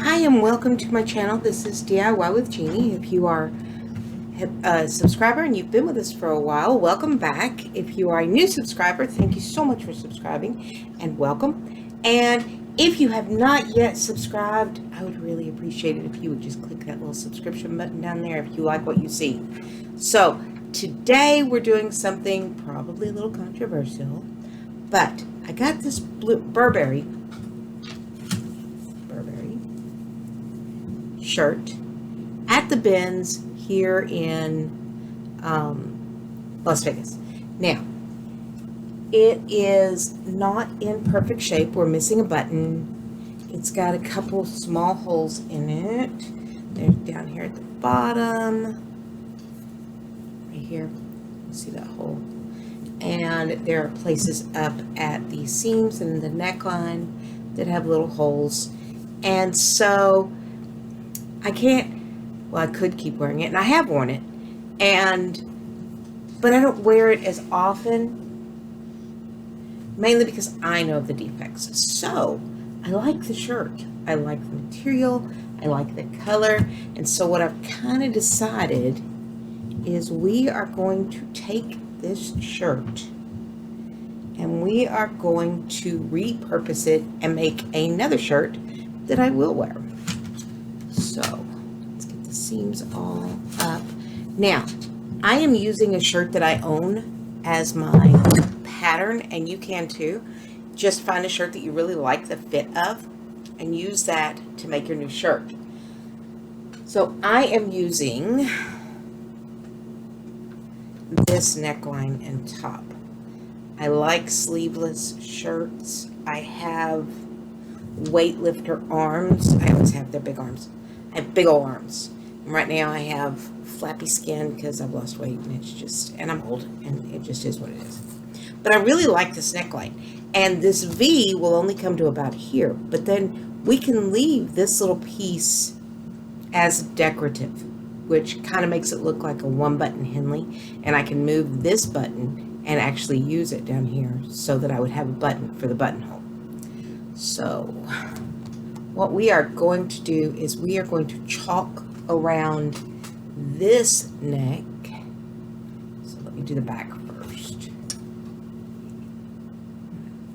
Hi and welcome to my channel. This is DIY with Jeannie. If you are a subscriber and you've been with us for a while, welcome back. If you are a new subscriber, thank you so much for subscribing and welcome. And if you have not yet subscribed, I would really appreciate it if you would just click that little subscription button down there if you like what you see. So today we're doing something probably a little controversial, but I got this Burberry shirt at the bins here in Las Vegas. Now, it is not in perfect shape. We're missing a button. It's got a couple small holes in it. They're down here at the bottom. Right here. You see that hole? And there are places up at the seams and the neckline that have little holes. And so I could keep wearing it, and I have worn it, but I don't wear it as often, mainly because I know the defects. So I like the shirt, I like the material, I like the color, and so what I've kind of decided is we are going to take this shirt and we are going to repurpose it and make another shirt that I will wear. So let's get the seams all up. Now, I am using a shirt that I own as my pattern, and you can too. Just find a shirt that you really like the fit of and use that to make your new shirt. So I am using this neckline and top. I like sleeveless shirts. I have weightlifter arms. I always have their big arms. I have big old arms. And right now I have flappy skin because I've lost weight, and I'm old, and it just is what it is. But I really like this neckline. And this V will only come to about here, but then we can leave this little piece as decorative, which kind of makes it look like a one-button Henley. And I can move this button and actually use it down here so that I would have a button for the buttonhole. So what we are going to do is we are going to chalk around this neck. So let me do the back first.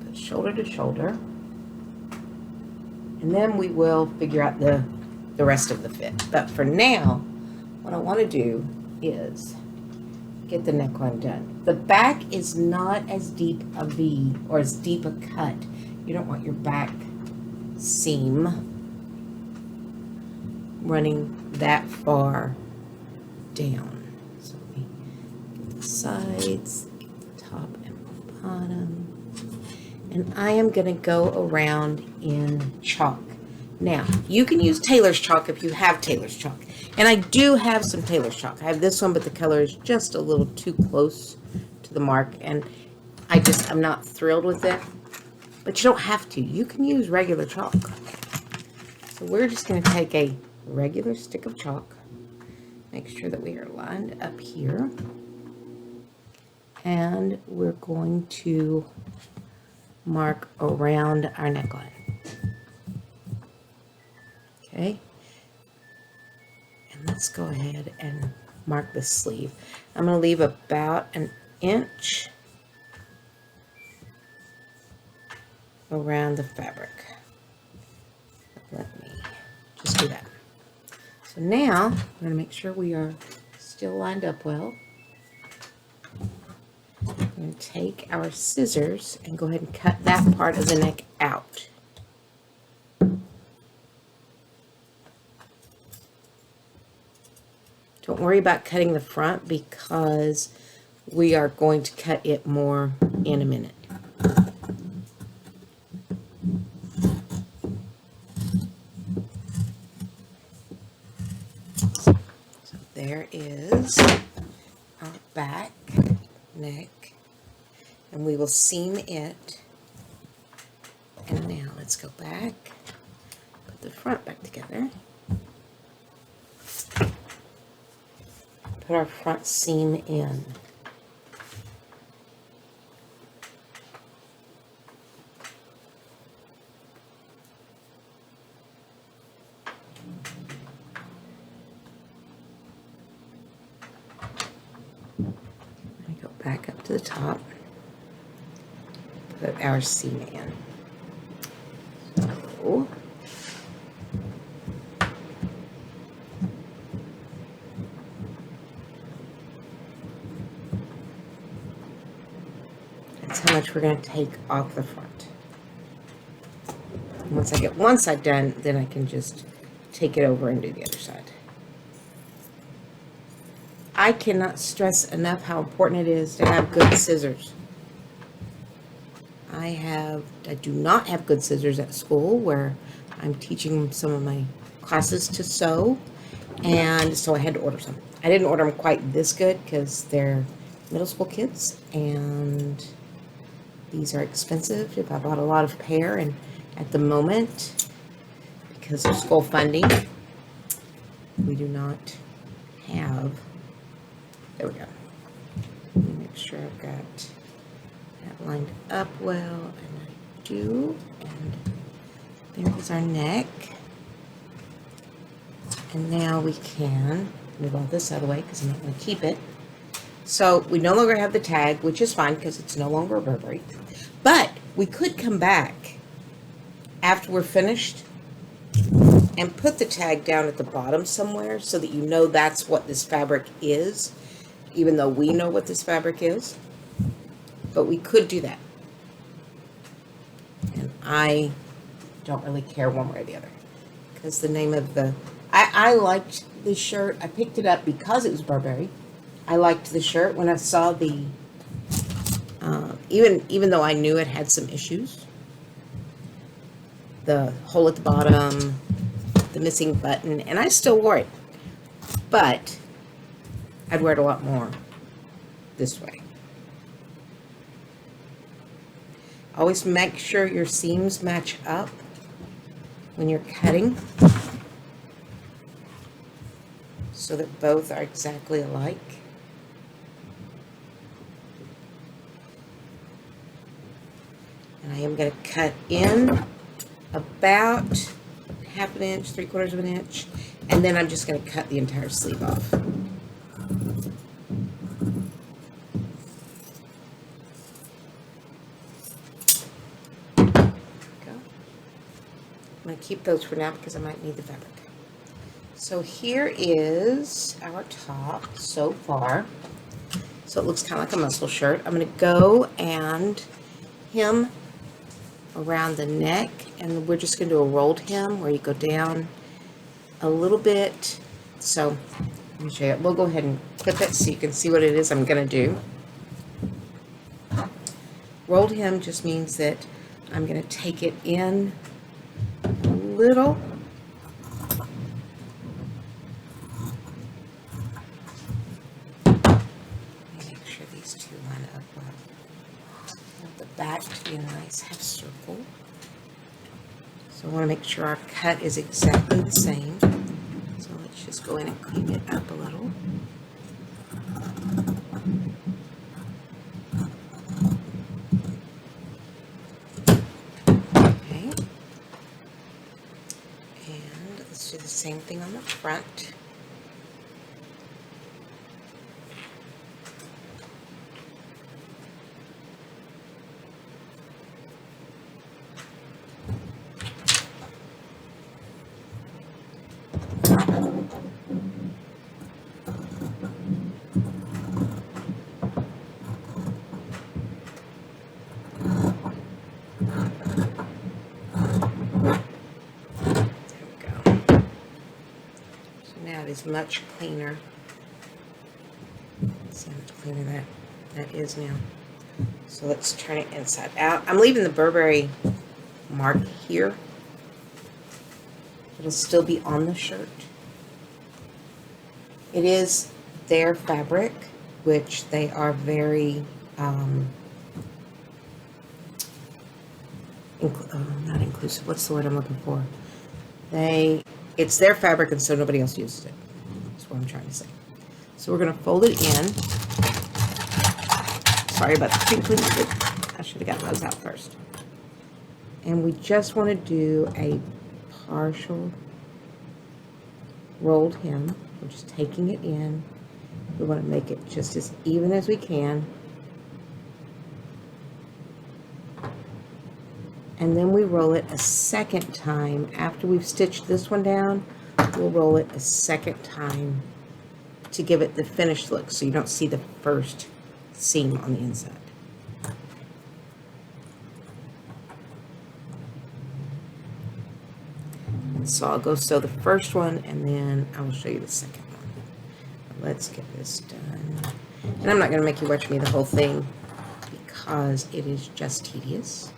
Put shoulder to shoulder. And then we will figure out the rest of the fit. But for now, what I want to do is get the neckline done. The back is not as deep a V or as deep a cut. You don't want your back seam running that far down. So let me get the sides, get the top and the bottom. And I am going to go around in chalk. Now, you can use Taylor's chalk if you have Taylor's chalk. And I do have some Taylor's chalk. I have this one, but the color is just a little too close to the mark. And I'm not thrilled with it. But you don't have to. You can use regular chalk. So we're just going to take a regular stick of chalk. Make sure that we are lined up here. And we're going to mark around our neckline. Okay. And let's go ahead and mark the sleeve. I'm going to leave about an inch around the fabric. Let me just do that. So now I'm going to make sure we are still lined up well. I'm going to take our scissors and go ahead and cut that part of the neck out. Don't worry about cutting the front because we are going to cut it more in a minute. So there is our back neck, and we will seam it. And now let's go back, put the front back together. Put our front seam in. to the top. Put our seam in. So, that's how much we're going to take off the front. Once I get one side done, then I can just take it over and do the other side. I cannot stress enough how important it is to have good scissors. I do not have good scissors at school where I'm teaching some of my classes to sew, and so I had to order some. I didn't order them quite this good because they're middle school kids, and these are expensive. If I bought a lot of pair, and at the moment, because of school funding, we do not have. There we go. Let me make sure I've got that lined up well, and I do. And there is our neck. And now we can move all this out of the way because I'm not going to keep it. So we no longer have the tag, which is fine because it's no longer a Burberry. But we could come back after we're finished and put the tag down at the bottom somewhere so that you know that's what this fabric is, even though we know what this fabric is. But we could do that. And I don't really care one way or the other because the name of the... I liked this shirt. I picked it up because it was Burberry. I liked the shirt when I saw the... even though I knew it had some issues. The hole at the bottom, the missing button, and I still wore it. But I'd wear it a lot more this way. Always make sure your seams match up when you're cutting so that both are exactly alike. And I am going to cut in about 1/2 inch, 3/4 inch, and then I'm just going to cut the entire sleeve off. I'm going to keep those for now because I might need the fabric. So here is our top so far. So it looks kind of like a muscle shirt. I'm going to go and hem around the neck, and we're just going to do a rolled hem where you go down a little bit. So let me show you. We'll go ahead and clip it so you can see what it is I'm going to do. Rolled hem just means that I'm going to take it in a little. Make sure these two line up well. I want the back to be a nice half circle. So I want to make sure our cut is exactly the same. So let's just go in and clean it up a little. Do the same thing on the front. Is much cleaner. See how much cleaner that is now. So let's turn it inside out. I'm leaving the Burberry mark here. It'll still be on the shirt. It is their fabric, which they are very not inclusive. What's the word I'm looking for? It's their fabric, and so nobody else uses it. That's what I'm trying to say. So we're going to fold it in. Sorry about the crinkly. I should have gotten those out first. And we just want to do a partial rolled hem. We're just taking it in. We want to make it just as even as we can. And then we roll it a second time. After we've stitched this one down, we'll roll it a second time to give it the finished look so you don't see the first seam on the inside. And so I'll go sew the first one and then I will show you the second one. Let's get this done. And I'm not going to make you watch me the whole thing because it is just tedious.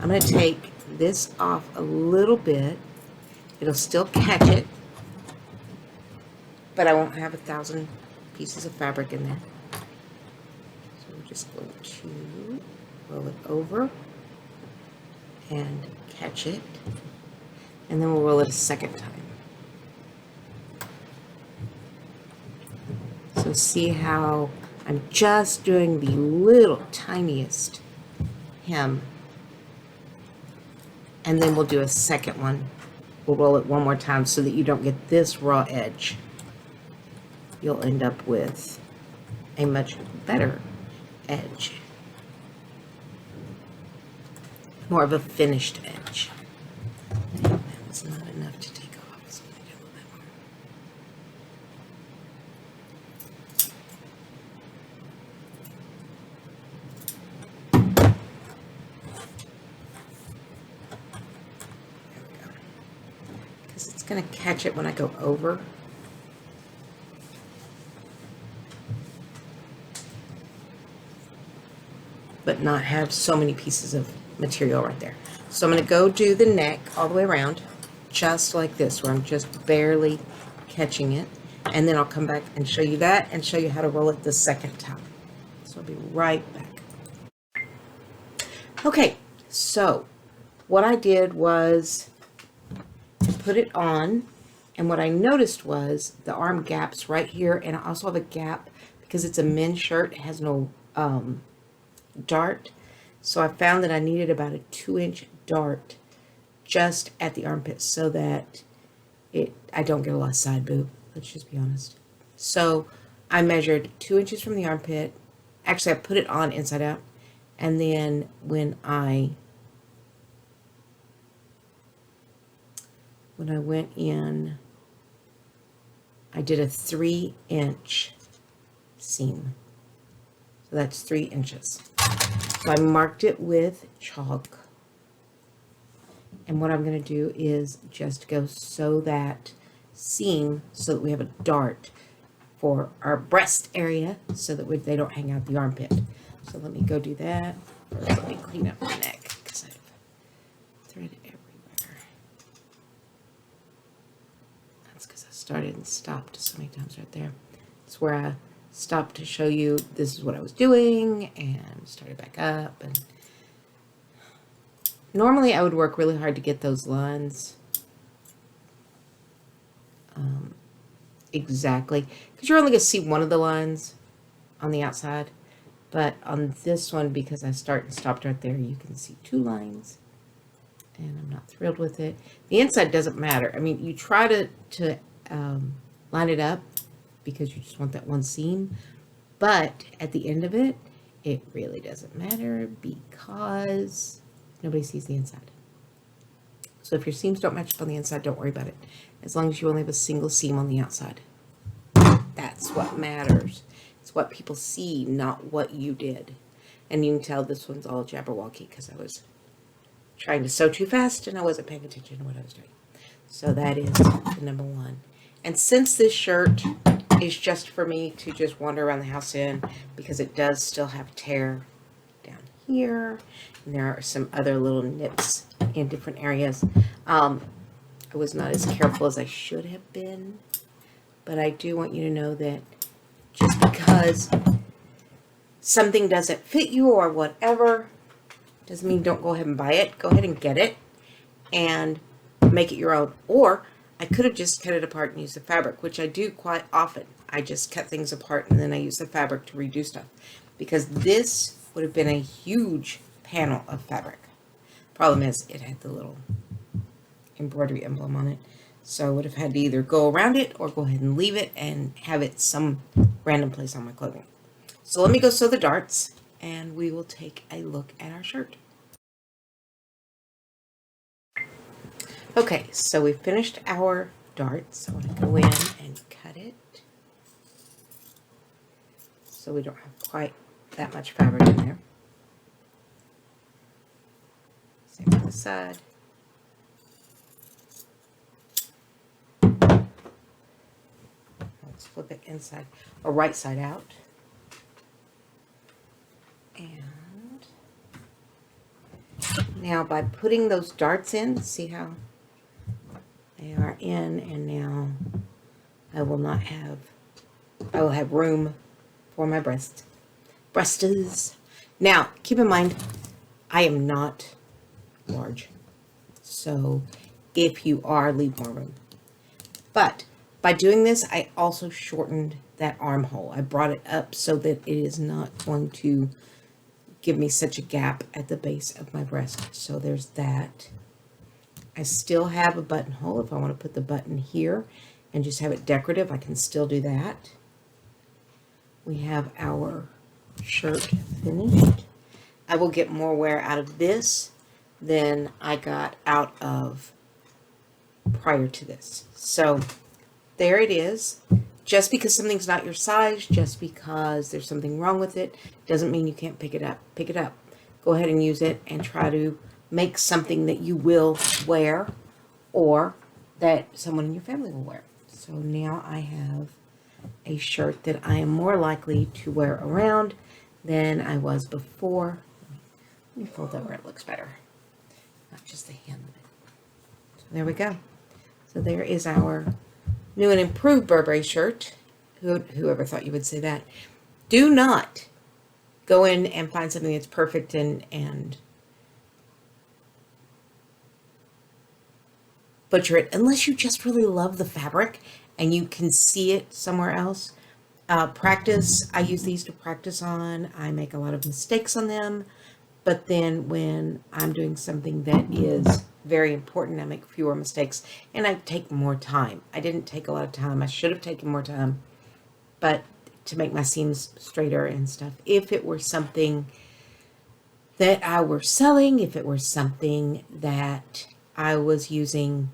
I'm going to take this off a little bit. It'll still catch it, but I won't have 1,000 pieces of fabric in there. So we're just going to roll it over and catch it, and then we'll roll it a second time. So see how I'm just doing the little tiniest hem, and then we'll do a second one. We'll roll it one more time so that you don't get this raw edge. You'll end up with a much better edge. More of a finished edge. That was not enough to take off, so I'm going to do a little bit more. Because it's going to catch it when I go over. But not have so many pieces of material right there. So I'm going to go do the neck all the way around, just like this, where I'm just barely catching it. And then I'll come back and show you that and show you how to roll it the second time. So I'll be right back. Okay, so what I did was put it on, and what I noticed was the arm gaps right here, and I also have a gap because it's a men's shirt. It has no dart, so I found that I needed about a 2-inch dart just at the armpit so that I don't get a lot of side boob. Let's just be honest. So I measured 2 inches from the armpit. Actually, I put it on inside out, and then when I went in, I did a 3-inch seam. So that's 3 inches. So I marked it with chalk. And what I'm going to do is just go sew that seam so that we have a dart for our breast area so that they don't hang out the armpit. So let me go do that. First, let me clean up my neck because I've threaded everywhere. That's because I started and stopped so many times right there. It's where I stopped to show you this is what I was doing and started back up. And normally I would work really hard to get those lines exactly, because you're only going to see one of the lines on the outside, but on this one, because I start and stopped right there, you can see 2 lines, and I'm not thrilled with it. The inside doesn't matter. I mean, you try to line it up because you just want that one seam, but at the end of it, it really doesn't matter because nobody sees the inside. So if your seams don't match up on the inside, don't worry about it. As long as you only have a single seam on the outside. That's what matters. It's what people see, not what you did. And you can tell this one's all Jabberwocky because I was trying to sew too fast and I wasn't paying attention to what I was doing. So that is the number 1. And since this shirt is just for me to just wander around the house in, because it does still have tear down here, and there are some other little nips in different areas. I was not as careful as I should have been, but I do want you to know that just because something doesn't fit you or whatever, doesn't mean don't go ahead and buy it. Go ahead and get it and make it your own. Or I could have just cut it apart and used the fabric, which I do quite often. I just cut things apart and then I use the fabric to redo stuff, because this would have been a huge panel of fabric. Problem is, it had the little embroidery emblem on it, so I would have had to either go around it or go ahead and leave it and have it some random place on my clothing. So let me go sew the darts and we will take a look at our shirt. Okay, so we finished our darts. So I'm going to go in and cut it so we don't have quite that much fabric in there. Same on this side. Let's flip it inside or right side out. And now by putting those darts in, see how they are in, and now I will have room for my breasts. Now, keep in mind, I am not large. So if you are, leave more room. But by doing this, I also shortened that armhole. I brought it up so that it is not going to give me such a gap at the base of my breast. So there's that. I still have a buttonhole. If I want to put the button here and just have it decorative, I can still do that. We have our shirt finished. I will get more wear out of this than I got out of prior to this. So there it is. Just because something's not your size, just because there's something wrong with it, doesn't mean you can't pick it up. Pick it up. Go ahead and use it and try to make something that you will wear or that someone in your family will wear. So now I have a shirt that I am more likely to wear around than I was before. Let me fold that where it looks better, not just the hem of it. So there we go. So there is our new and improved Burberry shirt. Whoever thought you would say that. Do not go in and find something that's perfect and butcher it unless you just really love the fabric and you can see it somewhere else. Practice. I use these to practice on. I make a lot of mistakes on them, but then when I'm doing something that is very important, I make fewer mistakes and I take more time. I didn't take a lot of time. I should have taken more time, but to make my seams straighter and stuff. If it were something that I were selling, if it were something that I was using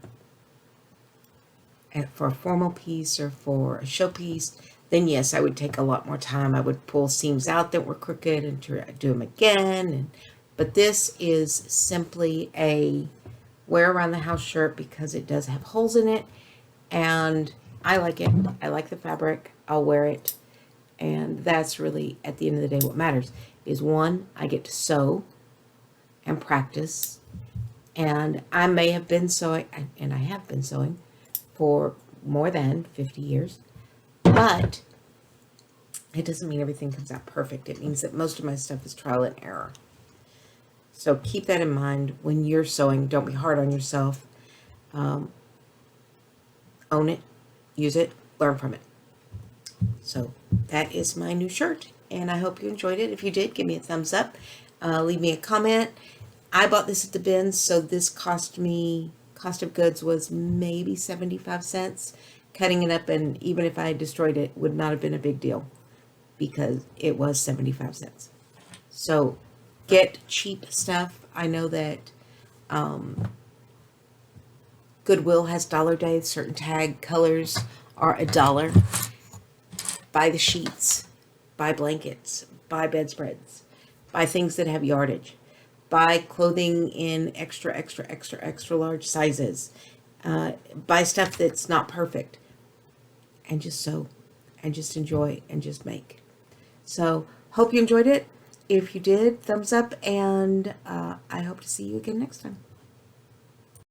for a formal piece or for a showpiece, then yes, I would take a lot more time. I would pull seams out that were crooked and do them again. But this is simply a wear around the house shirt because it does have holes in it and I like it. I like the fabric. I'll wear it. And that's really, at the end of the day, what matters is, one, I get to sew and practice. And I may have been sewing, and I have been sewing for more than 50 years. But it doesn't mean everything comes out perfect. It means that most of my stuff is trial and error. So keep that in mind when you're sewing. Don't be hard on yourself. Own it, use it, learn from it. So that is my new shirt, and I hope you enjoyed it. If you did, give me a thumbs up. Leave me a comment. I bought this at the bins, so this cost of goods was maybe 75 cents. Cutting it up, and even if I had destroyed it, would not have been a big deal because it was 75 cents. So get cheap stuff. I know that Goodwill has dollar days. Certain tag colors are $1. Buy the sheets, buy blankets, buy bedspreads, buy things that have yardage, buy clothing in extra large sizes, buy stuff that's not perfect, and just sew, and just enjoy, and just make. So, hope you enjoyed it. If you did, thumbs up, and I hope to see you again next time.